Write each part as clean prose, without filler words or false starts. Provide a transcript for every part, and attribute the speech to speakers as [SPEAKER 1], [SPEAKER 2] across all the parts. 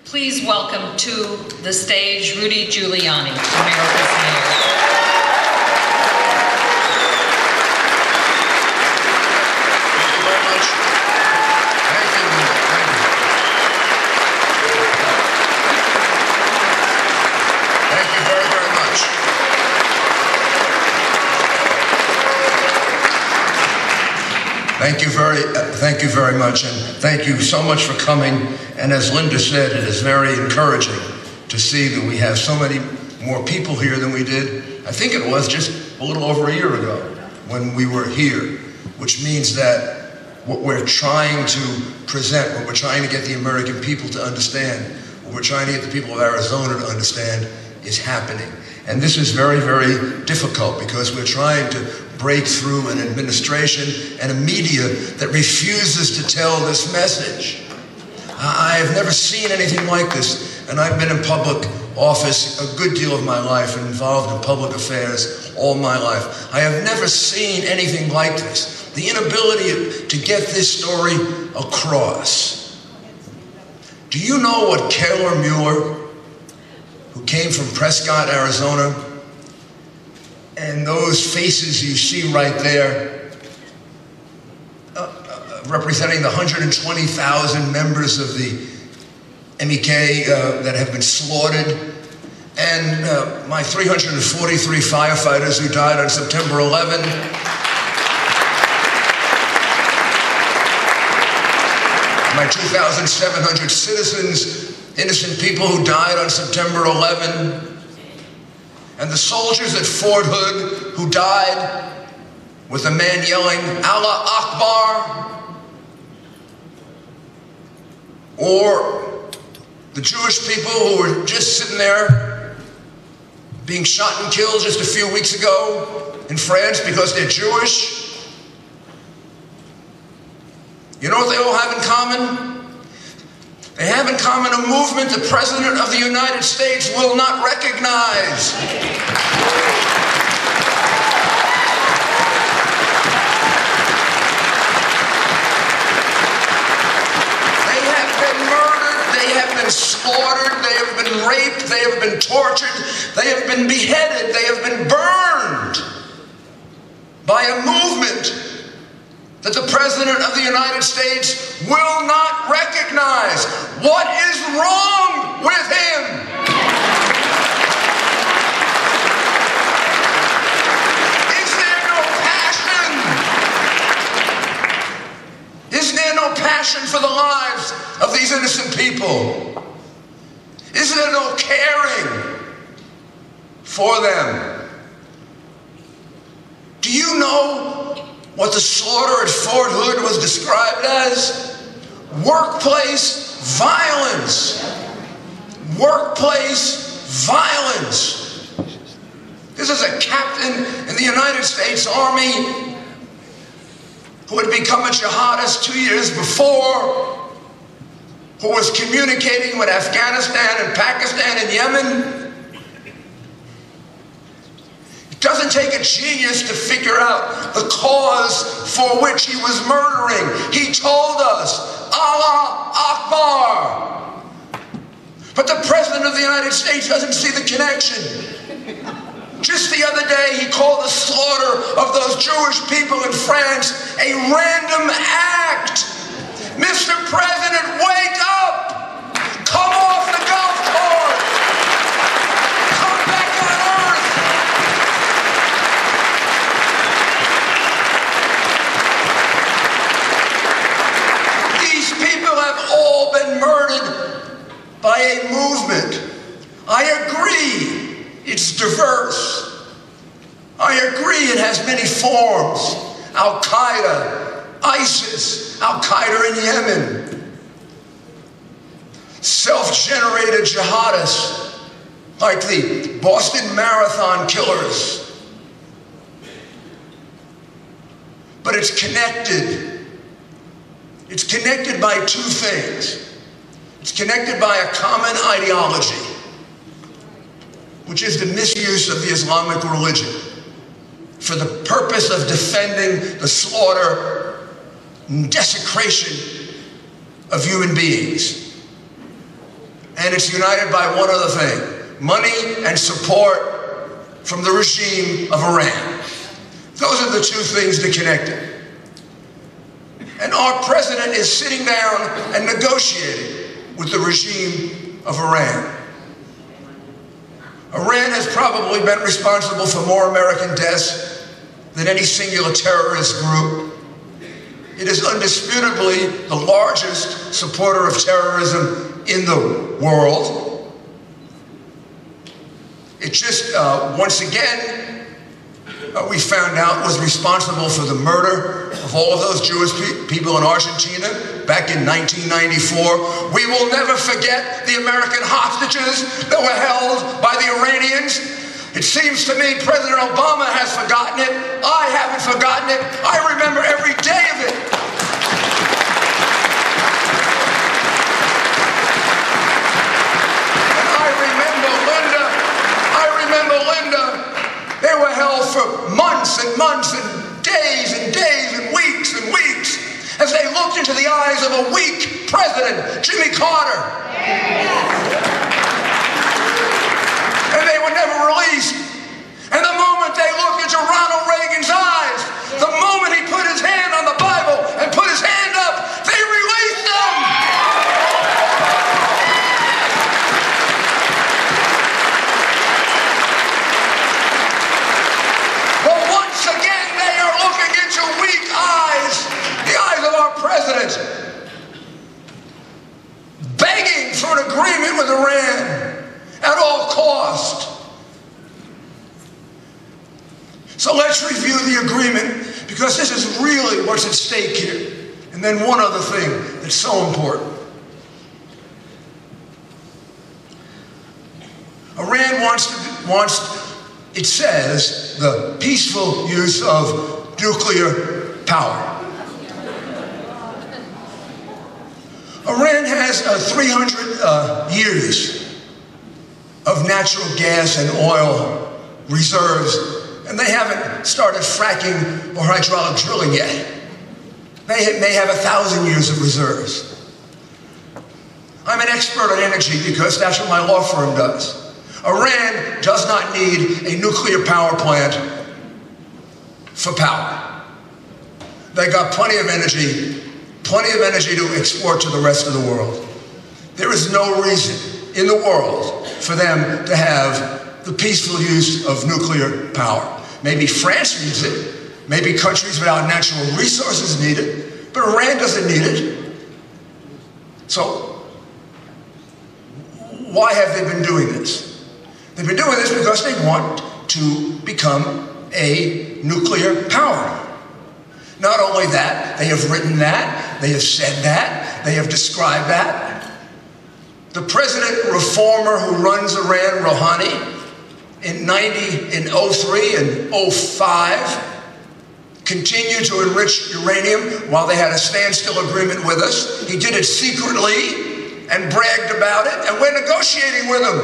[SPEAKER 1] Please welcome to the stage Rudy Giuliani, America's mayor.
[SPEAKER 2] Thank you very much, and thank you so much for coming. And as Linda said, it is very encouraging to see that we have so many more people here than we did, I think it was just a little over a year ago when we were here, which means that what we're trying to present, what we're trying to get the American people to understand, what we're trying to get the people of Arizona to understand is happening. And this is very, very difficult because we're trying to break through an administration and a media that refuses to tell this message. I have never seen anything like this, and I've been in public office a good deal of my life and involved in public affairs all my life. I have never seen anything like this. The inability to get this story across. Do you know what Kayla Mueller, who came from Prescott, Arizona, and those faces you see right there, representing the 120,000 members of the MEK that have been slaughtered, and my 343 firefighters who died on September 11. My 2,700 citizens, innocent people who died on September 11. And the soldiers at Fort Hood who died with a man yelling, Allah Akbar. Or the Jewish people who were just sitting there being shot and killed just a few weeks ago in France because they're Jewish. You know what they all have in common? They have in common a movement the President of the United States will not recognize. They have been murdered, they have been slaughtered, they have been raped, they have been tortured, they have been beheaded, they have been burned by a movement that the President of the United States will not recognize. What is wrong with him? Is there no passion? Is there no passion for the lives of these innocent people? Is there no caring for them? Do you know what the slaughter at Fort Hood was described as? Workplace violence. Workplace violence. This is a captain in the United States Army who had become a jihadist 2 years before, who was communicating with Afghanistan and Pakistan and Yemen. It doesn't take a genius to figure out the cause for which he was murdering. He told us, Allah Akbar. But the President of the United States doesn't see the connection. Just the other day, he called the slaughter of those Jewish people in France a random act. Mr. President, wake up! Come off the golf course! Come back on Earth! These people have all been murdered by a movement. I agree. It's diverse. I agree it has many forms. Al-Qaeda, ISIS, Al-Qaeda in Yemen. Self-generated jihadists like the Boston Marathon killers. But it's connected. It's connected by two things. It's connected by a common ideology, which is the misuse of the Islamic religion for the purpose of defending the slaughter and desecration of human beings. and it's united by one other thing: money and support from the regime of Iran. Those are the two things that connect it. And our president is sitting down and negotiating with the regime of Iran. Iran has probably been responsible for more American deaths than any singular terrorist group. It is undisputably the largest supporter of terrorism in the world. It just, once again, we found out was responsible for the murder of all of those Jewish people in Argentina back in 1994. We will never forget the American hostages that were held by the Iranians. It seems to me President Obama has forgotten it. I haven't forgotten it. I remember every day of it. And I remember Linda. They were held for months and months and days and weeks and weeks as they looked into the eyes of a weak president, Jimmy Carter. And they were never released. And the moment they looked into Ronald Reagan's eyes, the moment he put his hand on the Bible and put his hand up, they released them. But once again, they are looking into weak eyes, the eyes of our president, begging for an agreement with Iran at all cost. So let's review the agreement, because this is really what's at stake here. And then one other thing that's so important. Iran wants, it says, the peaceful use of nuclear power. Iran has 300 years of natural gas and oil reserves, and they haven't started fracking or hydraulic drilling yet. They may have 1,000 years of reserves. I'm an expert on energy because that's what my law firm does. Iran does not need a nuclear power plant for power. They got plenty of energy to export to the rest of the world. There is no reason in the world for them to have the peaceful use of nuclear power. Maybe France needs it, maybe countries without natural resources need it, but Iran doesn't need it. So, why have they been doing this? They've been doing this because they want to become a nuclear power. Not only that, they have written that, they have said that, they have described that. The president reformer who runs Iran, Rouhani, in 03 and 05, continued to enrich uranium while they had a standstill agreement with us. He did it secretly and bragged about it, and we're negotiating with him.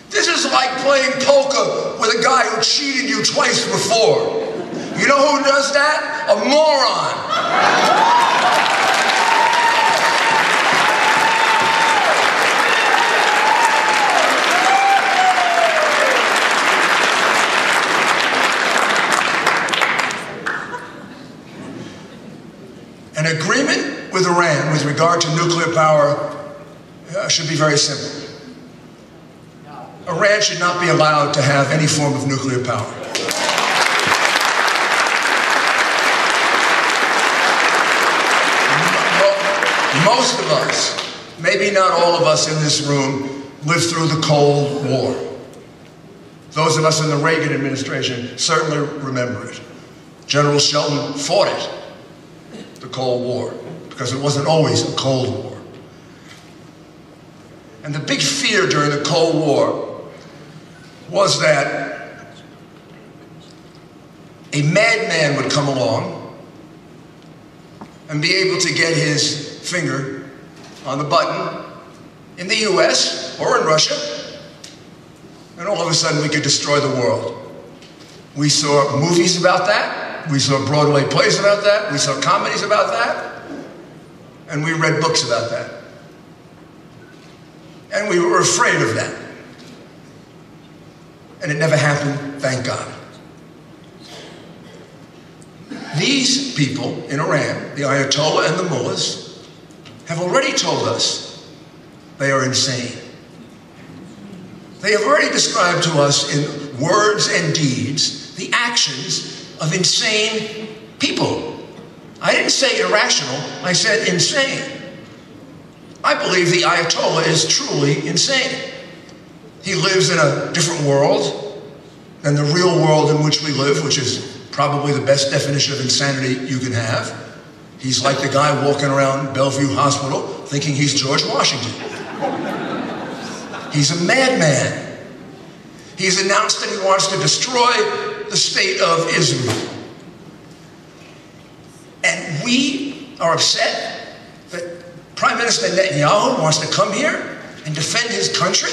[SPEAKER 2] This is like playing poker with a guy who cheated you twice before. You know who does that? A moron. An agreement with Iran with regard to nuclear power should be very simple. Iran should not be allowed to have any form of nuclear power. Most of us, maybe not all of us in this room, lived through the Cold War. Those of us in the Reagan administration certainly remember it. General Shelton fought it, the Cold War, because it wasn't always a Cold War. And the big fear during the Cold War was that a madman would come along and be able to get his finger on the button in the US or in Russia, and all of a sudden we could destroy the world. We saw movies about that, we saw Broadway plays about that, we saw comedies about that, and we read books about that. And we were afraid of that. And it never happened, thank God. These people in Iran, the Ayatollah and the mullahs, have already told us they are insane. They have already described to us in words and deeds the actions of insane people. I didn't say irrational, I said insane. I believe the Ayatollah is truly insane. He lives in a different world than the real world in which we live, which is probably the best definition of insanity you can have. He's like the guy walking around Bellevue Hospital thinking he's George Washington. He's a madman. He's announced that he wants to destroy the state of Israel. And we are upset that Prime Minister Netanyahu wants to come here and defend his country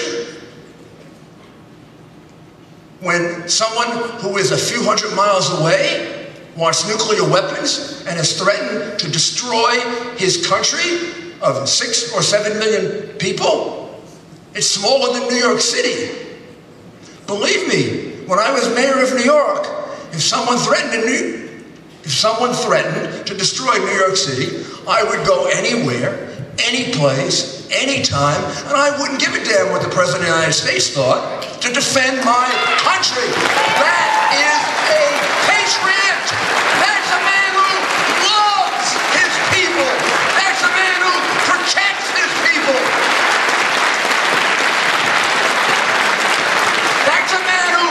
[SPEAKER 2] when someone who is a few hundred miles away wants nuclear weapons and has threatened to destroy his country of 6 or 7 million people. It's smaller than New York City. Believe me, when I was mayor of New York, if someone threatened to destroy New York City, I would go anywhere, any place, anytime, and I wouldn't give a damn what the President of the United States thought, to defend my country. That is a patriot. That's a man who loves his people. That's a man who protects his people. That's a man who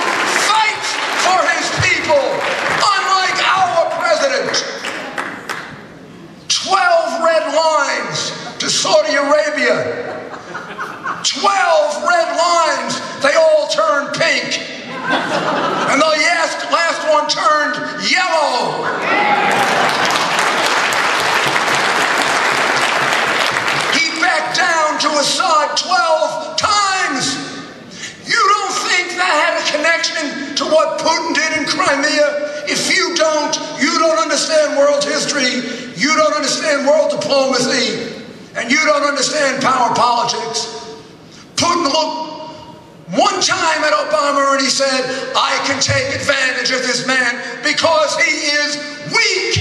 [SPEAKER 2] fights for his people, unlike our president. 12 red lines to Saudi Arabia. 12 red lines, they all turned pink. And the last one turned yellow. He backed down to Assad 12 times. You don't think that had a connection to what Putin did in Crimea? If you don't understand world history, you don't understand world diplomacy, and you don't understand power politics. Putin looked one time at Obama and he said, I can take advantage of this man because he is weak.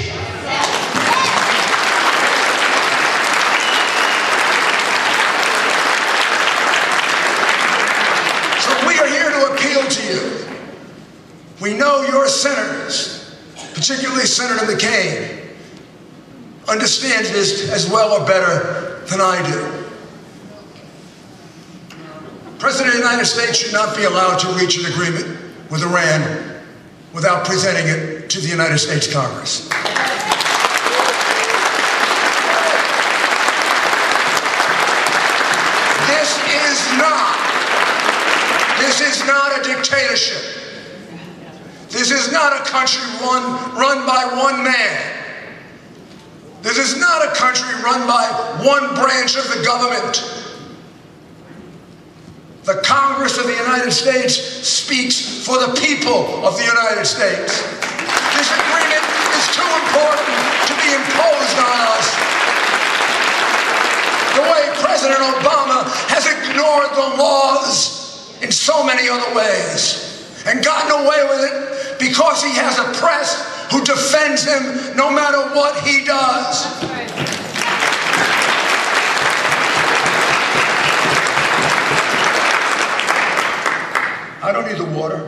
[SPEAKER 2] So we are here to appeal to you. We know your senators, particularly Senator McCain, understand this as well or better than I do. The President of the United States should not be allowed to reach an agreement with Iran without presenting it to the United States Congress. This is not a dictatorship. This is not a country run by one man. This is not a country run by one branch of the government. The Congress of the United States speaks for the people of the United States. This agreement is too important to be imposed on us. The way President Obama has ignored the laws in so many other ways and gotten away with it because he has a press who defends him no matter what he does. I don't need the water.